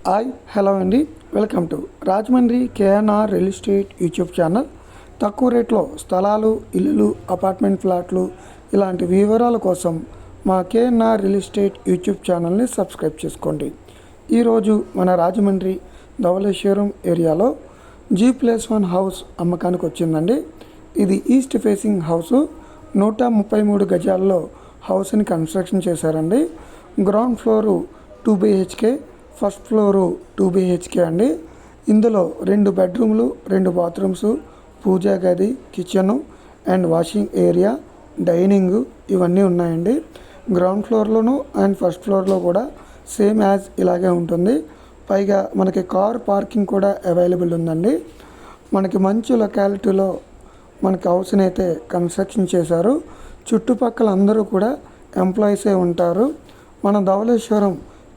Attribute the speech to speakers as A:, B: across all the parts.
A: Hi hello అండి, welcome to Rajahmundry KNR real estate YouTube channel. తక్కువ రేట్లో స్థలాలు, ఇల్లులు, అపార్ట్మెంట్ ఫ్లాట్లు ఇలాంటి వివరాల కోసం మా కేఎన్ఆర్ రియల్ ఎస్టేట్ యూట్యూబ్ ఛానల్ని సబ్స్క్రైబ్ చేసుకోండి. ఈరోజు మన రాజమండ్రి ధవళేశ్వరం ఏరియాలో G+1 హౌస్ అమ్మకానికి వచ్చిందండి. ఇది ఈస్ట్ ఫేసింగ్ హౌసు, 133 గజాల్లో హౌస్ని కన్స్ట్రక్షన్ చేశారండి. Ground floor 2 BHK, first floor 2 BHK అండి. ఇందులో 2 బెడ్రూమ్లు, 2 బాత్రూమ్స్, పూజా గది, kitchen and washing area, dining ఇవన్నీ ఉన్నాయండి. గ్రౌండ్ ఫ్లోర్లోను అండ్ ఫస్ట్ ఫ్లోర్లో కూడా సేమ్ యాజ్ ఇలాగే ఉంటుంది. పైగా మనకి కార్ పార్కింగ్ కూడా అవైలబుల్ ఉందండి. మనకి మంచి లొకాలిటీలో మనకి హౌస్ని అయితే కన్స్ట్రక్షన్ చేశారు. చుట్టుపక్కల అందరూ కూడా ఎంప్లాయీసే ఉంటారు. మన ధవళేశ్వరం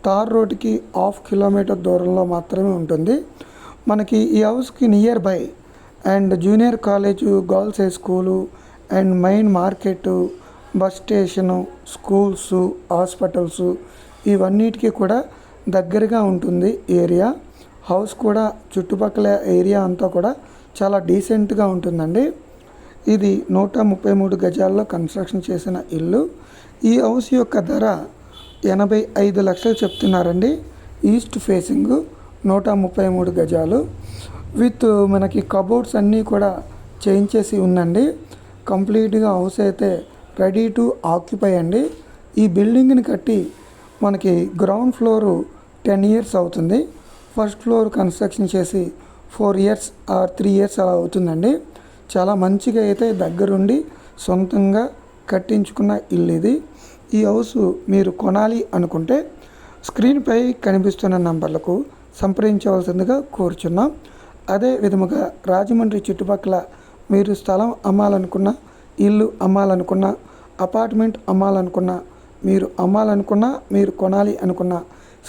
A: తార్ రోడ్డుకి 1/2 కిలోమీటర్ దూరంలో మాత్రమే ఉంటుంది. మనకి ఈ హౌస్కి near by and junior college, girls high school and main market, bus station, schools, hospitals ఇవన్నిటికీ కూడా దగ్గరగా ఉంటుంది ఏరియా. హౌస్ కూడా చుట్టుపక్కల ఏరియా అంతా కూడా చాలా డీసెంట్గా ఉంటుందండి. ఇది 133 గజాల్లో కన్స్ట్రక్షన్ చేసిన ఇల్లు. ఈ హౌస్ యొక్క ధర 85 లక్షలు చెప్తున్నారండి. ఈస్ట్ ఫేసింగ్ 133 గజాలు విత్ మనకి కబోర్డ్స్ అన్నీ కూడా చేంజ్ చేసి ఉందండి. కంప్లీట్గా హౌస్ అయితే రెడీ టు ఆక్యుపై అండి. ఈ బిల్డింగ్ని కట్టి మనకి గ్రౌండ్ ఫ్లోరు 10 ఇయర్స్ అవుతుంది. ఫస్ట్ ఫ్లోర్ కన్స్ట్రక్షన్ చేసి 4 ఇయర్స్ ఆర్ 3 ఇయర్స్ అలా అవుతుందండి. చాలా మంచిగా అయితే దగ్గరుండి సొంతంగా కట్టించుకున్న ఇల్లు ఇది. ఈ హౌస్ మీరు కొనాలి అనుకుంటే స్క్రీన్పై కనిపిస్తున్న నంబర్లకు సంప్రదించవలసిందిగా కోరుచున్నాం. అదే విధముగా రాజమండ్రి చుట్టుపక్కల మీరు స్థలం అమ్మాలనుకున్న, ఇల్లు అమ్మాలనుకున్న, అపార్ట్మెంట్ అమ్మాలనుకున్న, మీరు కొనాలి అనుకున్న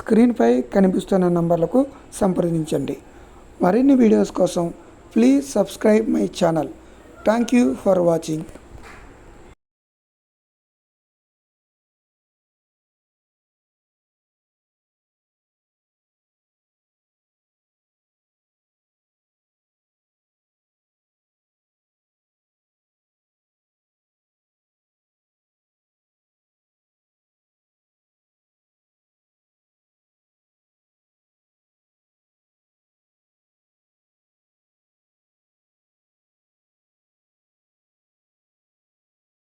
A: స్క్రీన్పై కనిపిస్తున్న నంబర్లకు సంప్రదించండి. మరిన్ని వీడియోస్ కోసం please subscribe my channel. Thank you for watching.